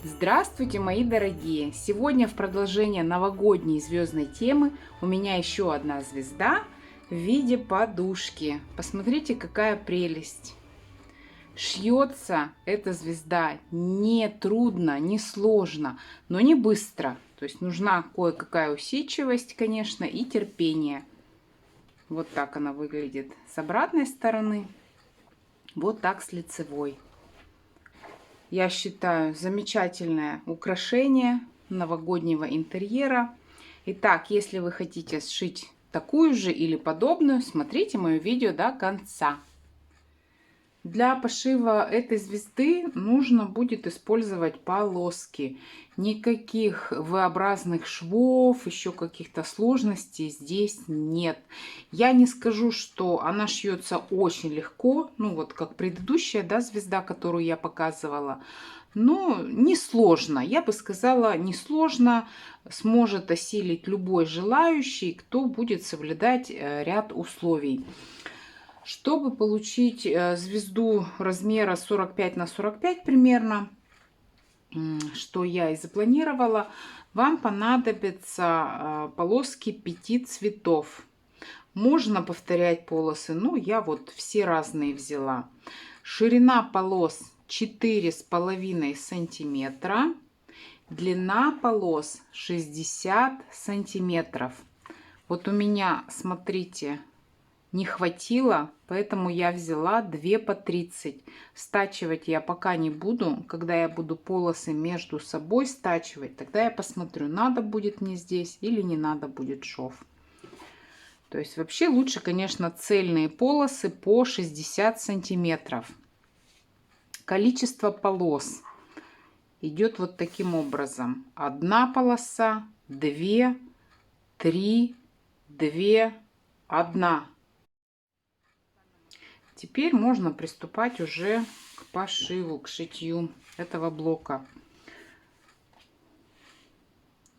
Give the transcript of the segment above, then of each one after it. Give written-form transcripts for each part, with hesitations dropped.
Здравствуйте, мои дорогие! Сегодня в продолжение новогодней звездной темы у меня еще одна звезда в виде подушки. Посмотрите, какая прелесть! Шьется эта звезда не трудно, не сложно, но не быстро. То есть нужна кое-какая усидчивость, конечно, и терпение. Вот так она выглядит с обратной стороны, вот так с лицевой. Я считаю, замечательное украшение новогоднего интерьера. Итак, если вы хотите сшить такую же или подобную, смотрите мое видео до конца. Для пошива этой звезды нужно будет использовать полоски. Никаких V-образных швов, еще каких-то сложностей здесь нет. Я не скажу, что она шьется очень легко, ну вот как предыдущая, да, звезда, которую я показывала. Но не сложно, я бы сказала, не сложно, сможет осилить любой желающий, кто будет соблюдать ряд условий. Чтобы получить звезду размера 45 на 45 примерно, что я и запланировала, вам понадобятся полоски 5 цветов. Можно повторять полосы, но я вот все разные взяла. Ширина полос 4,5 сантиметра. Длина полос 60 сантиметров. Вот у меня, смотрите, не хватило, поэтому я взяла 2 по 30. Стачивать я пока не буду. Когда я буду полосы между собой стачивать, тогда я посмотрю, надо будет мне здесь или не надо будет шов. То есть вообще лучше, конечно, цельные полосы по 60 сантиметров. Количество полос идет вот таким образом. 1 полоса, 2, 3, 2, 1. Теперь можно приступать уже к пошиву, к шитью этого блока.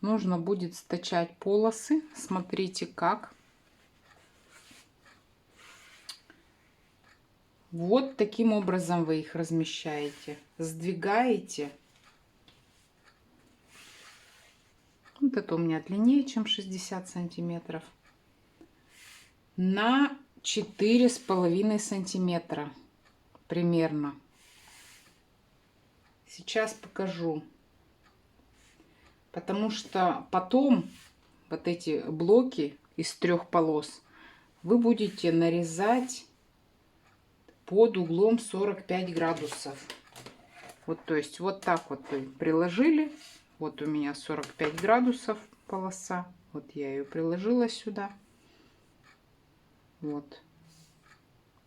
Нужно будет стачать полосы. Смотрите как. Вот таким образом вы их размещаете. Сдвигаете. Вот это у меня длиннее, чем 60 сантиметров. На 4,5 сантиметра примерно. Сейчас покажу. Потому что потом вот эти блоки из 3 полос вы будете нарезать под углом 45 градусов. Вот, то есть вот так вот вы приложили. Вот у меня 45 градусов полоса. Вот я ее приложила сюда. Вот.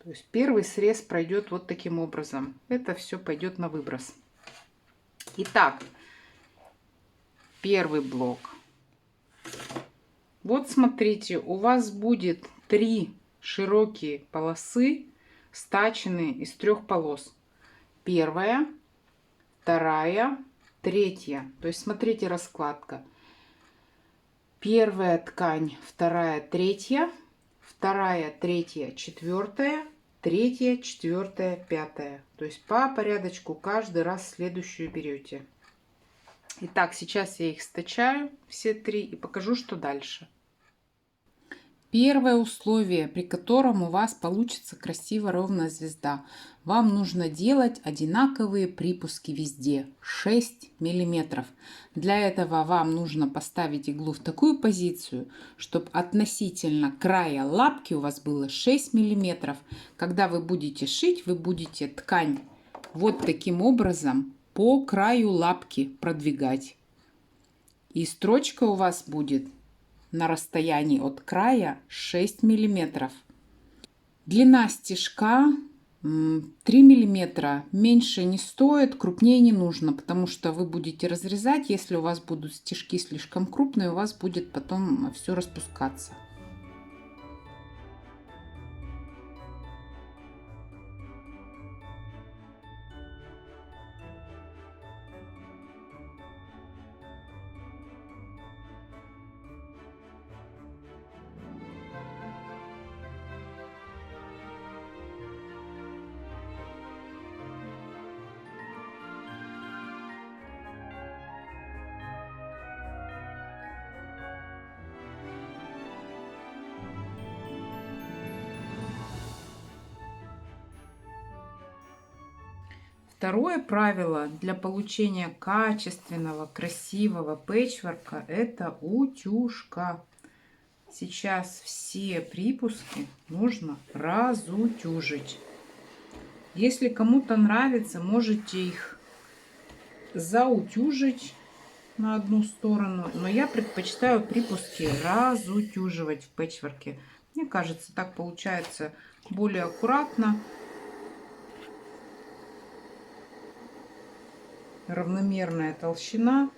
То есть первый срез пройдет вот таким образом. Это все пойдет на выброс. Итак, первый блок. Вот смотрите, у вас будет 3 широкие полосы, стаченные из 3 полос. Первая, вторая, третья. То есть смотрите раскладка. Первая ткань, вторая, третья, вторая, третья, четвертая, третья, четвертая, пятая. То есть по порядочку каждый раз следующую берете. Итак, сейчас я их стачаю, все 3, и покажу, что дальше. Первое условие, при котором у вас получится красиво ровная звезда. Вам нужно делать одинаковые припуски везде, 6 миллиметров. Для этого вам нужно поставить иглу в такую позицию, чтобы относительно края лапки у вас было 6 миллиметров. Когда вы будете шить, вы будете ткань вот таким образом по краю лапки продвигать. И строчка у вас будет на расстоянии от края 6 миллиметров. Длина стежка 3 миллиметра. Меньше не стоит, крупнее не нужно, потому что вы будете разрезать. Если у вас будут стежки слишком крупные, у вас будет потом все распускаться. Второе правило для получения качественного, красивого пэтчворка — это утюжка. Сейчас все припуски нужно разутюжить. Если кому-то нравится, можете их заутюжить на одну сторону, но я предпочитаю припуски разутюживать в пэтчворке. Мне кажется, так получается более аккуратно, равномерная толщина.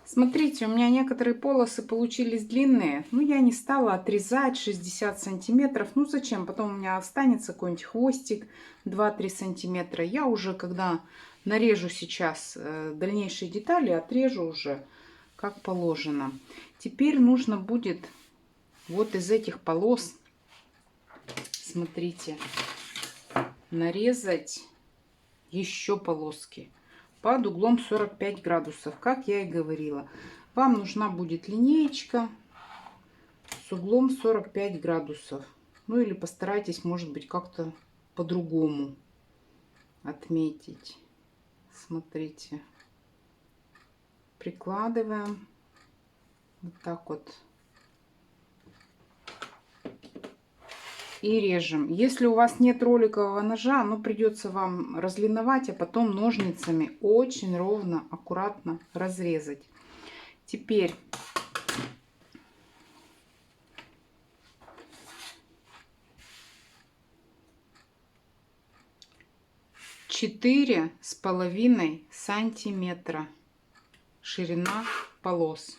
Смотрите, у меня некоторые полосы получились длинные, но я не стала отрезать 60 сантиметров. Ну зачем? Потом у меня останется какой-нибудь хвостик 2-3 сантиметра. Я уже, когда нарежу сейчас дальнейшие детали, отрежу уже как положено. Теперь нужно будет вот из этих полос, смотрите, нарезать еще полоски под углом 45 градусов, как я и говорила. Вам нужна будет линеечка с углом 45 градусов. Ну или постарайтесь, может быть, как-то по-другому отметить. Смотрите. Прикладываем. Вот так вот. И режем. Если у вас нет роликового ножа, ну придется вам разлиновать, а потом ножницами очень ровно, аккуратно разрезать. Теперь четыре с половиной сантиметра ширина полос.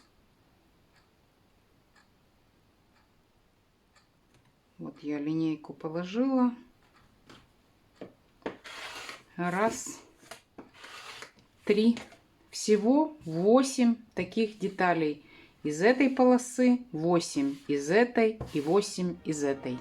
Вот я линейку положила. Раз, три. Всего 8 таких деталей. Из этой полосы 8 из этой и 8 из этой.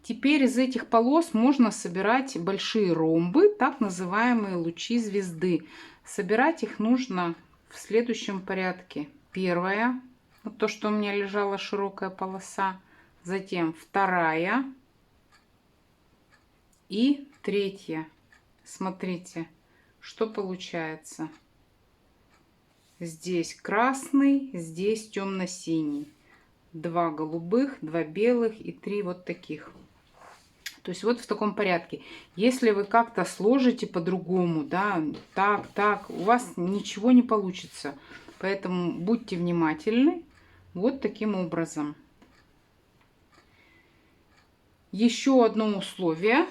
Теперь из этих полос можно собирать большие ромбы, так называемые лучи звезды. Собирать их нужно в следующем порядке. Первая, вот то, что у меня лежала широкая полоса. Затем вторая и третья. Смотрите, что получается. Здесь красный, здесь темно-синий. 2 голубых, 2 белых и 3 вот таких. То есть вот в таком порядке. Если вы как-то сложите по-другому, да, так, у вас ничего не получится. Поэтому будьте внимательны. Вот таким образом. Еще одно условие,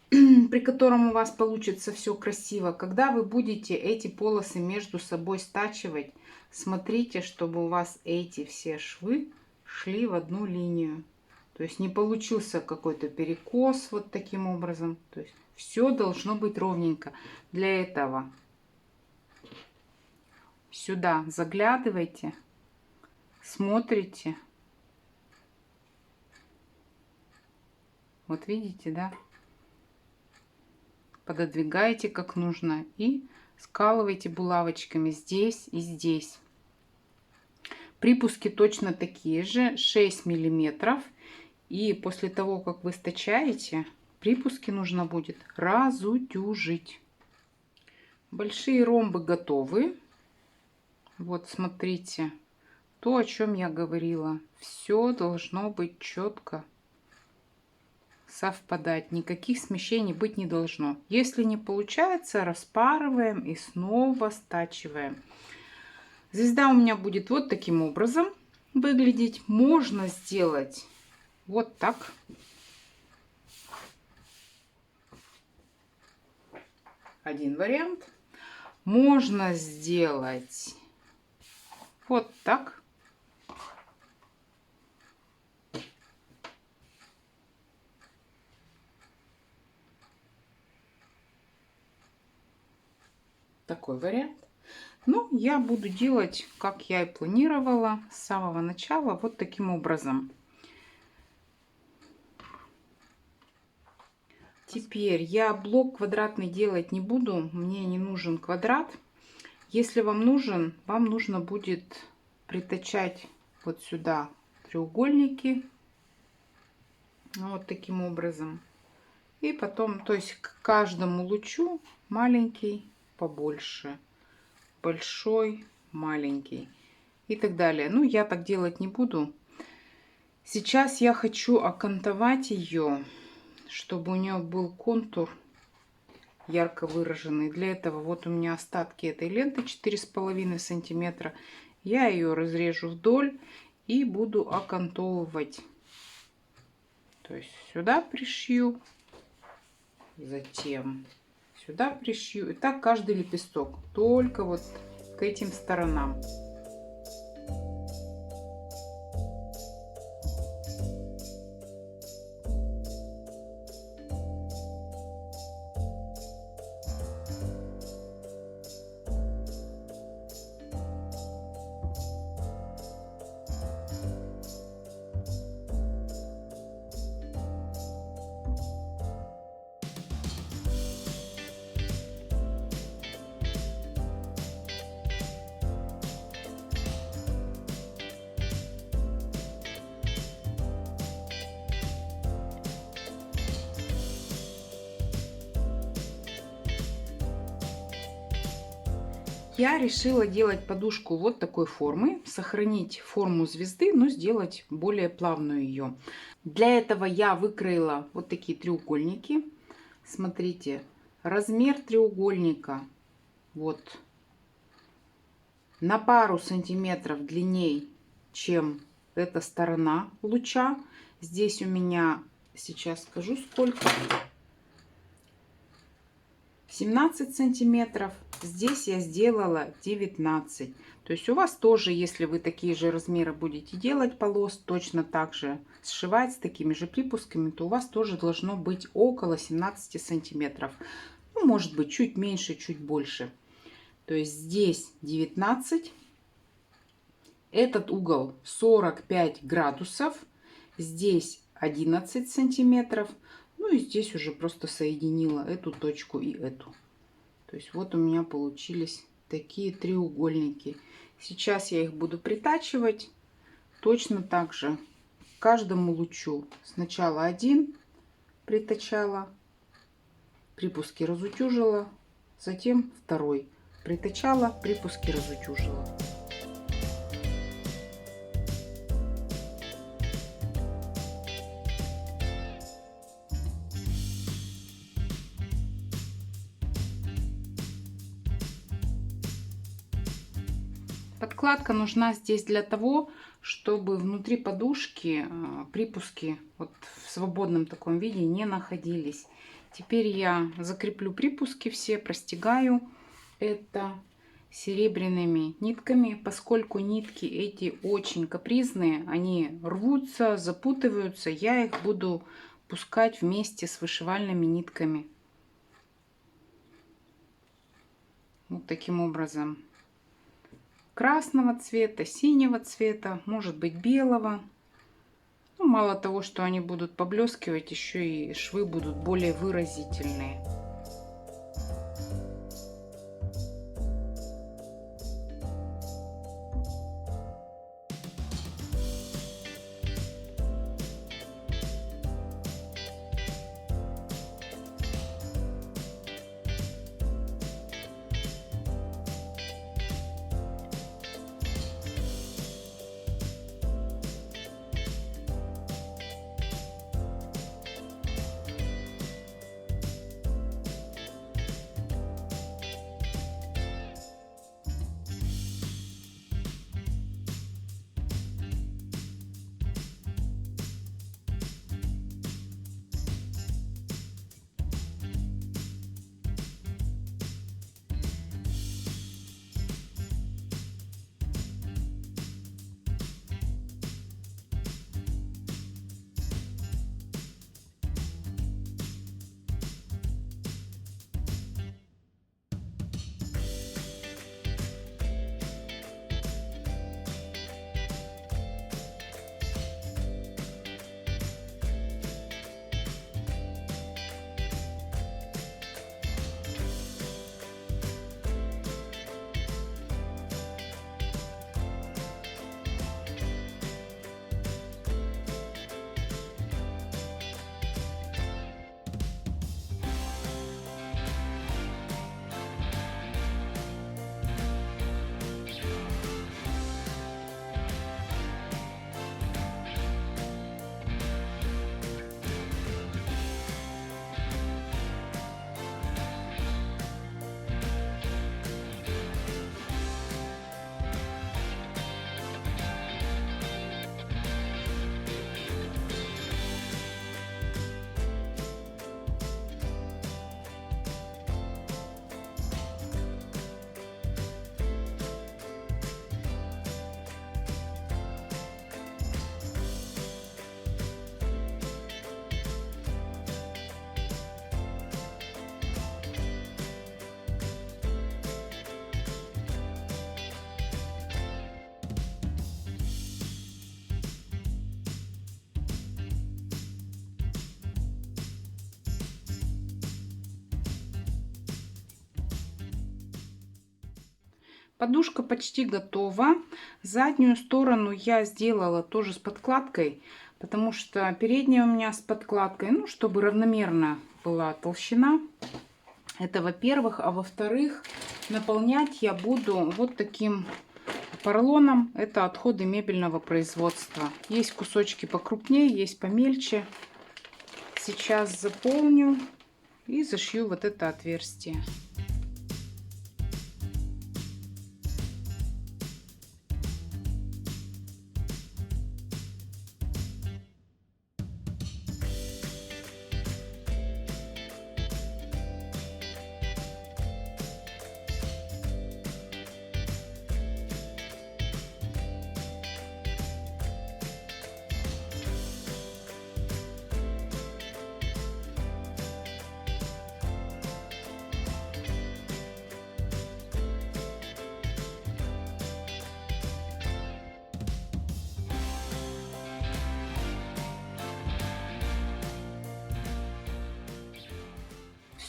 при котором у вас получится все красиво. Когда вы будете эти полосы между собой стачивать, смотрите, чтобы у вас эти все швы шли в одну линию. То есть не получился какой-то перекос вот таким образом. То есть все должно быть ровненько. Для этого сюда заглядывайте, смотрите. Вот видите, да? Пододвигаете как нужно и скалываете булавочками здесь и здесь. Припуски точно такие же, 6 миллиметров. И после того, как вы стачаете, припуски нужно будет разутюжить. Большие ромбы готовы. Вот смотрите, то, о чем я говорила. Все должно быть четко совпадать. Никаких смещений быть не должно. Если не получается, распарываем и снова стачиваем. Звезда у меня будет вот таким образом выглядеть. Можно сделать вот так. Один вариант. Можно сделать вот так. Такой вариант. Ну, я буду делать, как я и планировала с самого начала, вот таким образом. Теперь я блок квадратный делать не буду, мне не нужен квадрат. Если вам нужен, вам нужно будет притачать вот сюда треугольники, вот таким образом. И потом, то есть к каждому лучу маленький, побольше, большой, маленький и так далее. Ну, я так делать не буду. Сейчас я хочу окантовать ее, чтобы у нее был контур ярко выраженный. Для этого вот у меня остатки этой ленты 4,5 сантиметра. Я ее разрежу вдоль и буду окантовывать. То есть сюда пришью, затем сюда пришью. И так каждый лепесток, только вот к этим сторонам. Я решила делать подушку вот такой формы, сохранить форму звезды, но сделать более плавную ее. Для этого я выкроила вот такие треугольники. Смотрите, размер треугольника вот на пару сантиметров длинней, чем эта сторона луча. Здесь у меня, сейчас скажу сколько, 17 сантиметров. Здесь я сделала 19. То есть у вас тоже, если вы такие же размеры будете делать полос, точно так же сшивать с такими же припусками, то у вас тоже должно быть около 17 сантиметров. Ну, может быть, чуть меньше, чуть больше. То есть здесь 19. Этот угол 45 градусов. Здесь 11 сантиметров. Ну и здесь уже просто соединила эту точку и эту. То есть вот у меня получились такие треугольники. Сейчас я их буду притачивать точно так же к каждому лучу. Сначала один притачала, припуски разутюжила, затем второй притачала, припуски разутюжила. Подкладка нужна здесь для того, чтобы внутри подушки припуски вот в свободном таком виде не находились. Теперь я закреплю припуски все, простегаю это серебряными нитками, поскольку нитки эти очень капризные, они рвутся, запутываются, я их буду пускать вместе с вышивальными нитками. Вот таким образом. Красного цвета, синего цвета, может быть белого. Ну, мало того, что они будут поблескивать, еще и швы будут более выразительные. Подушка почти готова. Заднюю сторону я сделала тоже с подкладкой, потому что передняя у меня с подкладкой, ну, чтобы равномерно была толщина. Это во-первых. А во-вторых, наполнять я буду вот таким поролоном. Это отходы мебельного производства. Есть кусочки покрупнее, есть помельче. Сейчас заполню и зашью вот это отверстие.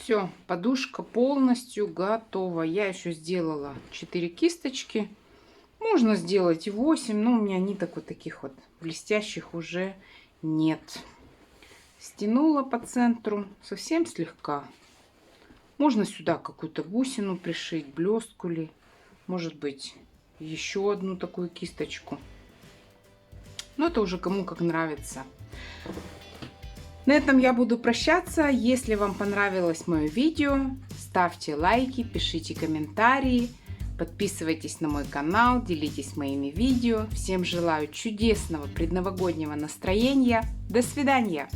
Все, подушка полностью готова. Я еще сделала 4 кисточки. Можно сделать и 8, но у меня ниток вот таких вот блестящих уже нет. Стянула по центру совсем слегка. Можно сюда какую-то бусину пришить, блестку ли. Может быть, еще одну такую кисточку. Но это уже кому как нравится. На этом я буду прощаться. Если вам понравилось мое видео, ставьте лайки, пишите комментарии, подписывайтесь на мой канал, делитесь моими видео. Всем желаю чудесного предновогоднего настроения. До свидания!